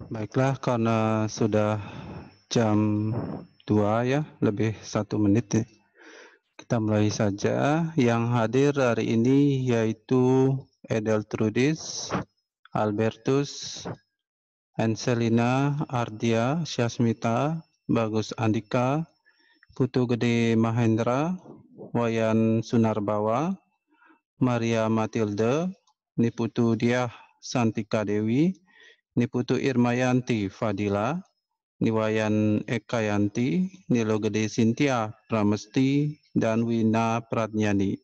Baiklah, karena sudah jam 2 ya, lebih 1 menit ya. Kita mulai saja. Yang hadir hari ini yaitu Edeltrudis, Albertus, Anselina, Ardia, Syasmita, Bagus Andika, Putu Gede Mahendra, Wayan Sunarbawa, Maria Matilde, Niputu Diah Santika Dewi, Niputu Irmayanti Fadila, Niwayan Ekayanti, Nilo Gede Sintia Pramesti, dan Wina Pratnyani.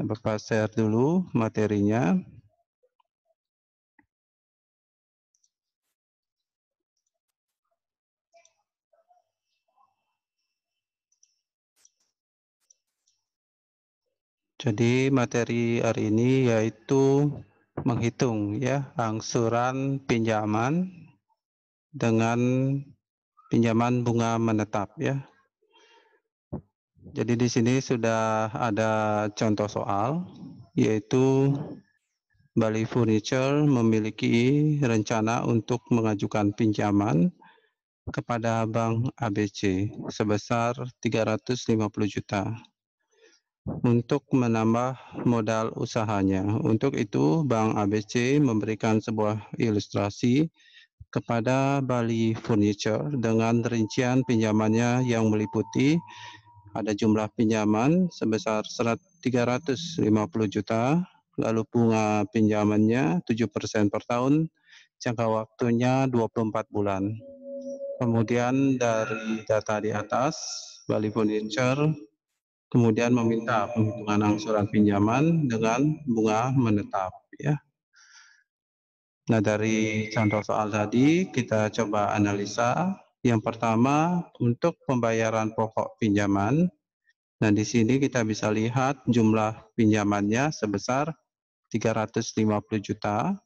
Bapak share dulu materinya. Jadi materi hari ini yaitu menghitung ya angsuran pinjaman dengan pinjaman bunga menetap ya. Jadi di sini sudah ada contoh soal, yaitu Bali Furniture memiliki rencana untuk mengajukan pinjaman kepada Bank ABC sebesar 350 juta untuk menambah modal usahanya. Untuk itu, Bank ABC memberikan sebuah ilustrasi kepada Bali Furniture dengan rincian pinjamannya yang meliputi ada jumlah pinjaman sebesar 350 juta, lalu bunga pinjamannya 7% per tahun, jangka waktunya 24 bulan. Kemudian dari data di atas, Bali Furniture kemudian meminta penghitungan angsuran pinjaman dengan bunga menetap. Ya. Nah, dari contoh soal tadi kita coba analisa. Yang pertama, untuk pembayaran pokok pinjaman. Nah, di sini kita bisa lihat jumlah pinjamannya sebesar 350 juta.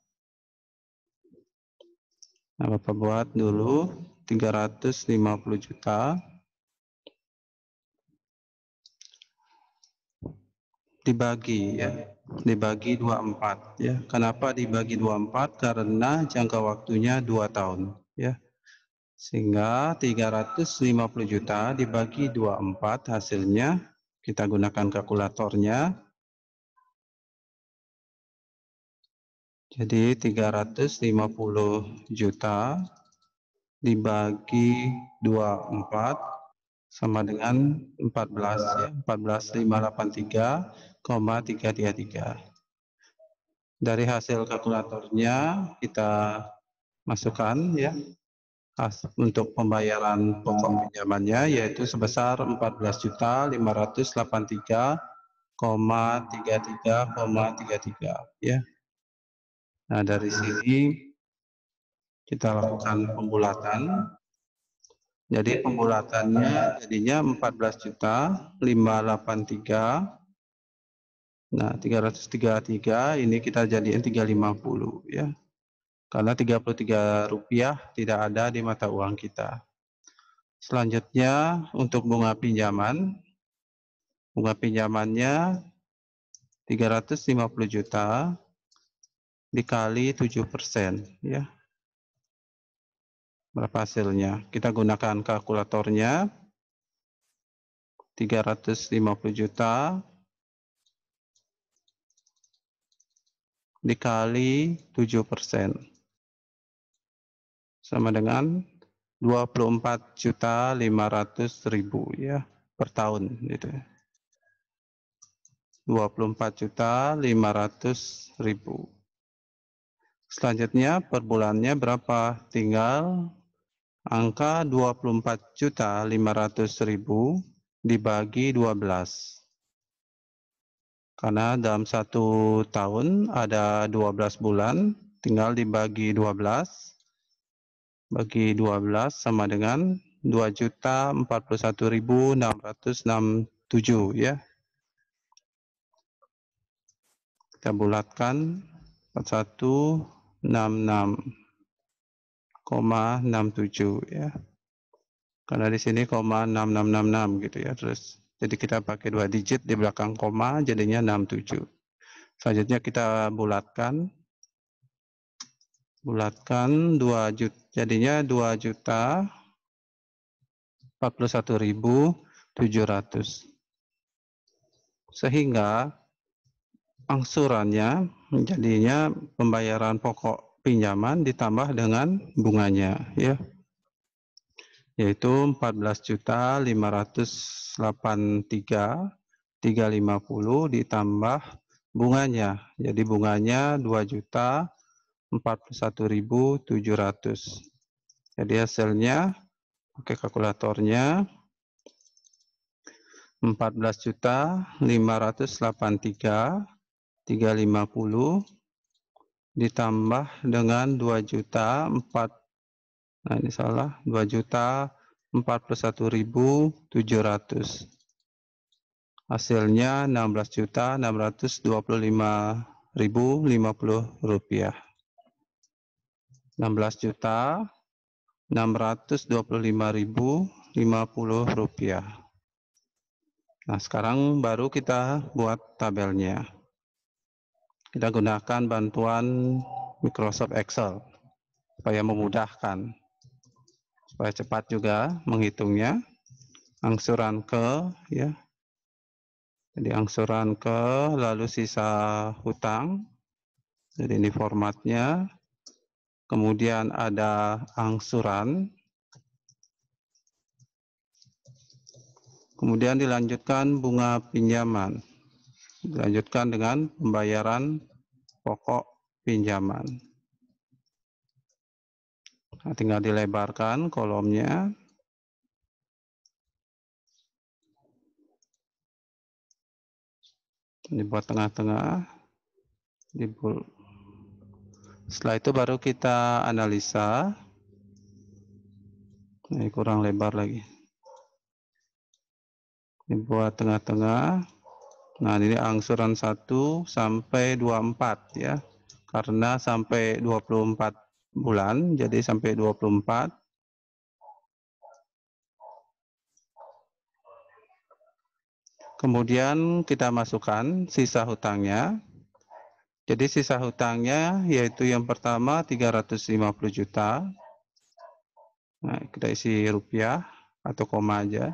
Nah, Bapak buat dulu 350 juta dibagi ya, dibagi 24 ya. Kenapa dibagi 24? Karena jangka waktunya 2 tahun ya. Sehingga 350 juta dibagi 24 hasilnya kita gunakan kalkulatornya. Jadi 350 juta dibagi 24 sama dengan 14 ya, 14.583,333. Dari hasil kalkulatornya kita masukkan ya untuk pembayaran pokok pinjamannya yaitu sebesar 14.583,33,33 ya. Nah, dari sini kita lakukan pembulatan. Jadi pembulatannya jadinya 14.583. Nah, 333 ini kita jadiin 350 ya. Karena 33 rupiah tidak ada di mata uang kita. Selanjutnya untuk bunga pinjaman. Bunga pinjamannya 350 juta dikali 7% ya. Berapa hasilnya? Kita gunakan kalkulatornya. 350 juta dikali 7% sama dengan 24.500.000 ya per tahun gitu. 24.500.000. Selanjutnya per bulannya berapa? Tinggal angka 24.500.000 dibagi 12. Karena dalam 1 tahun ada 12 bulan, tinggal dibagi 12. Bagi 12 sama dengan 2.041.667 ya. Kita bulatkan 4166,67 ya. Karena di sini 6666 gitu ya. Terus jadi kita pakai 2 digit di belakang koma jadinya 67. Selanjutnya kita bulatkan bulatkan 2 juta, jadinya 2.041.700. Sehingga angsurannya jadinya pembayaran pokok pinjaman ditambah dengan bunganya, ya, yaitu 14.583.350 ditambah bunganya. Jadi bunganya 2.041.700. Jadi hasilnya pakai kalkulatornya 14.583.350 ditambah dengan 2 juta 4, nah ini salah, 2.041.700. Hasilnya 16.625.050 rupiah. 16.625.050 rupiah. Nah, sekarang baru kita buat tabelnya. Kita gunakan bantuan Microsoft Excel supaya memudahkan, supaya cepat juga menghitungnya. Angsuran ke, ya. Jadi angsuran ke, lalu sisa hutang. Jadi ini formatnya. Kemudian ada angsuran. Kemudian dilanjutkan bunga pinjaman. Dilanjutkan dengan pembayaran pokok pinjaman. Nah, tinggal dilebarkan kolomnya. Dibuat tengah-tengah. Setelah itu baru kita analisa. Ini kurang lebar lagi. Dibuat tengah-tengah. Nah, ini angsuran 1 sampai 24 ya. Karena sampai 24 bulan, jadi sampai 24. Kemudian kita masukkan sisa hutangnya. Jadi sisa hutangnya yaitu yang pertama 350 juta. Nah, kita isi rupiah atau koma aja.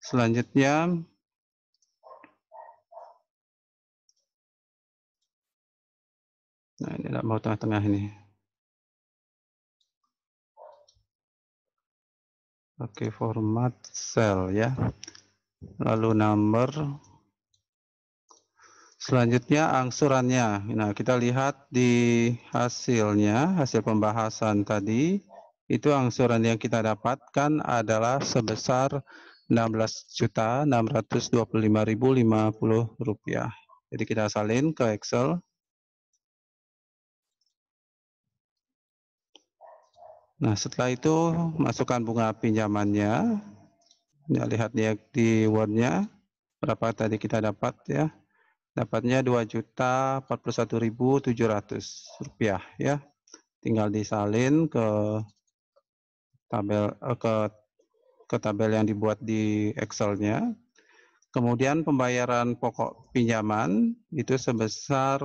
Selanjutnya nah, ini tidak mau tengah-tengah ini. Oke, format sel ya. Lalu number. Selanjutnya angsurannya. Nah, kita lihat di hasilnya, hasil pembahasan tadi, itu angsuran yang kita dapatkan adalah sebesar 16.625.050 rupiah. Jadi kita salin ke Excel. Nah, setelah itu masukkan bunga pinjamannya. Ya, lihat di Word-nya berapa tadi kita dapat ya. Dapatnya 2.041.700 rupiah ya. Tinggal disalin ke tabel ke tabel yang dibuat di Excel-nya. Kemudian pembayaran pokok pinjaman itu sebesar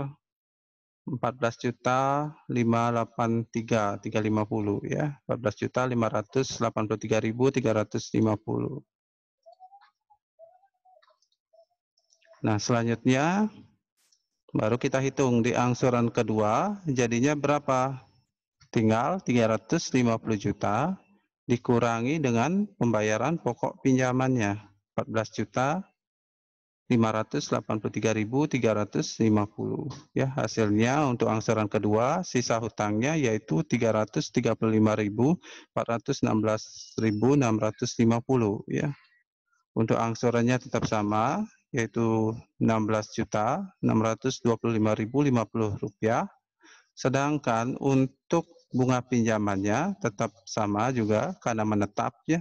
14.583.350 ya. 14.583.350. Nah, selanjutnya baru kita hitung di angsuran kedua jadinya berapa? Tinggal 350 juta dikurangi dengan pembayaran pokok pinjamannya 14.583.350 ya. Hasilnya untuk angsuran kedua sisa hutangnya yaitu 335.416.650 ya. Untuk angsurannya tetap sama yaitu 16.625.050 rupiah. Sedangkan untuk bunga pinjamannya tetap sama juga karena menetap ya.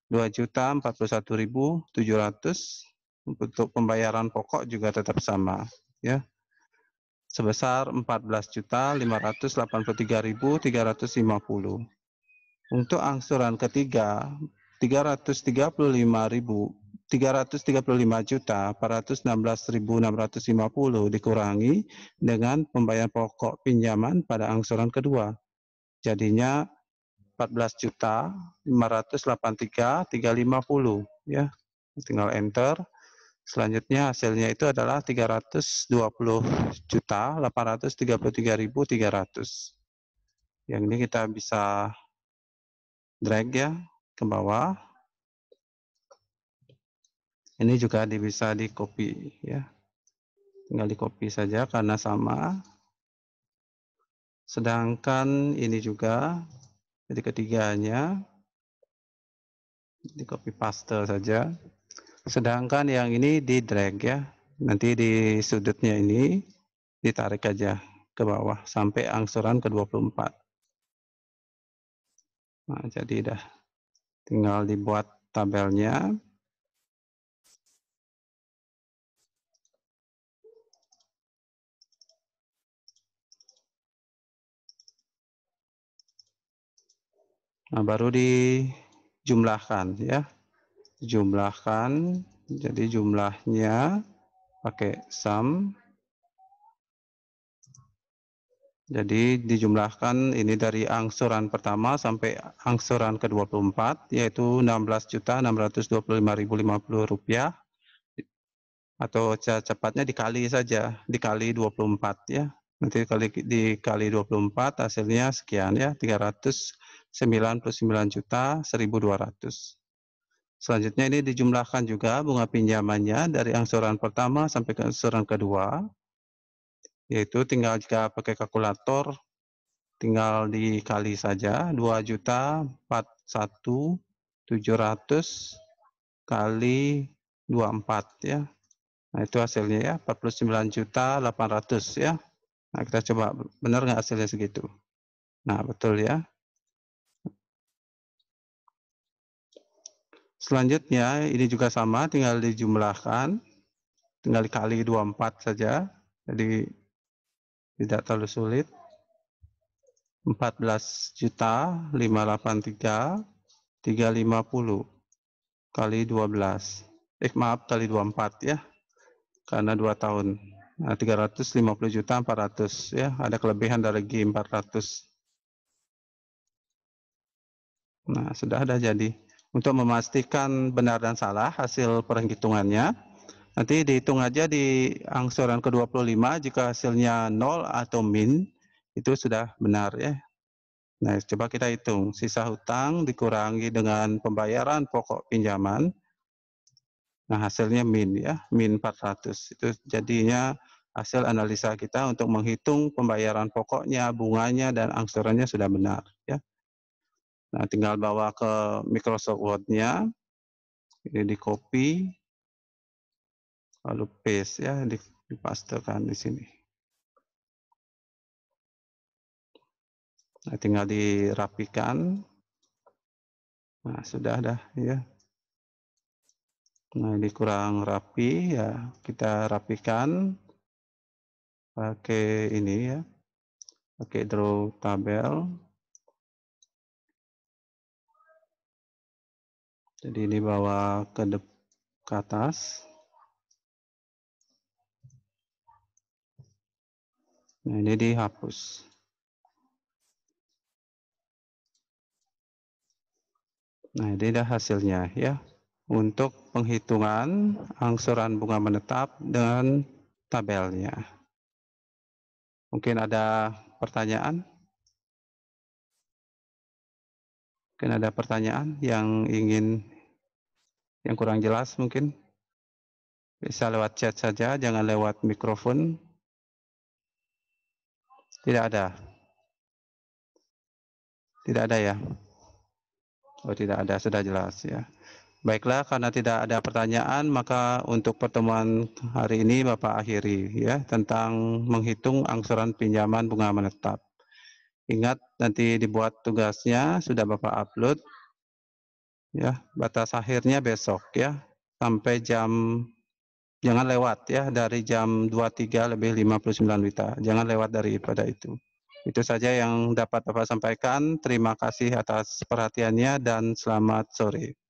2.041.700. Untuk pembayaran pokok juga tetap sama ya. Sebesar 14.583.350. Untuk angsuran ketiga 335.000 335.416.650 dikurangi dengan pembayaran pokok pinjaman pada angsuran kedua. Jadinya 14.583.350 ya. Tinggal enter. Selanjutnya hasilnya itu adalah 320.833.300. Yang ini kita bisa drag ya ke bawah. Ini juga bisa di copy ya. Tinggal di copy saja karena sama. Sedangkan ini juga jadi ketiganya di copy paste saja. Sedangkan yang ini di drag ya. Nanti di sudutnya ini ditarik aja ke bawah sampai angsuran ke-24. Nah, jadi dah tinggal dibuat tabelnya. Nah, baru dijumlahkan ya. Jumlahkan, jadi jumlahnya pakai sum. Jadi dijumlahkan ini dari angsuran pertama sampai angsuran ke-24 yaitu Rp16.625.050 atau cepatnya dikali saja, dikali 24 ya. Nanti dikali 24 hasilnya sekian ya, 399.1.200. Selanjutnya ini dijumlahkan juga bunga pinjamannya dari angsuran pertama sampai ke angsuran kedua, yaitu tinggal jika pakai kalkulator tinggal dikali saja 2.041.700 kali 24 ya. Nah, itu hasilnya ya 49.800 ya. Nah, kita coba benar nggak hasilnya segitu. Nah, betul ya. Selanjutnya ini juga sama, tinggal dijumlahkan, tinggal dikali 24 saja. Jadi tidak terlalu sulit. 14.583.350 kali 12. Maaf, kali 24 ya. Karena 2 tahun. Nah, 350.400 ya, ada kelebihan dari G400. Nah, sudah ada jadi. Untuk memastikan benar dan salah hasil perhitungannya, nanti dihitung aja di angsuran ke-25 jika hasilnya 0 atau min, itu sudah benar ya. Nah, coba kita hitung. Sisa hutang dikurangi dengan pembayaran pokok pinjaman. Nah, hasilnya min ya, min 400. Itu jadinya hasil analisa kita untuk menghitung pembayaran pokoknya, bunganya, dan angsurannya sudah benar ya. Nah, tinggal bawa ke Microsoft Word-nya, ini di copy, lalu paste ya, dipastekan di sini. Nah, tinggal dirapikan. Nah, sudah dah ya. Nah, ini kurang rapi ya, kita rapikan pakai ini ya, pakai draw tabel. Jadi ini bawa ke atas. Nah, ini dihapus. Nah, ini dah hasilnya ya. Untuk penghitungan angsuran bunga menetap dengan tabelnya. Mungkin ada pertanyaan? Mungkin ada pertanyaan yang kurang jelas mungkin? Bisa lewat chat saja, jangan lewat mikrofon. Tidak ada. Tidak ada ya? Oh, tidak ada, sudah jelas ya. Baiklah, karena tidak ada pertanyaan, maka untuk pertemuan hari ini Bapak akhiri ya, tentang menghitung angsuran pinjaman bunga menetap. Ingat, nanti dibuat tugasnya, sudah Bapak upload. Ya, batas akhirnya besok ya, sampai jam, jangan lewat ya, dari jam 23 lebih 59 WITA. Jangan lewat daripada itu. Itu saja yang dapat Bapak sampaikan. Terima kasih atas perhatiannya dan selamat sore.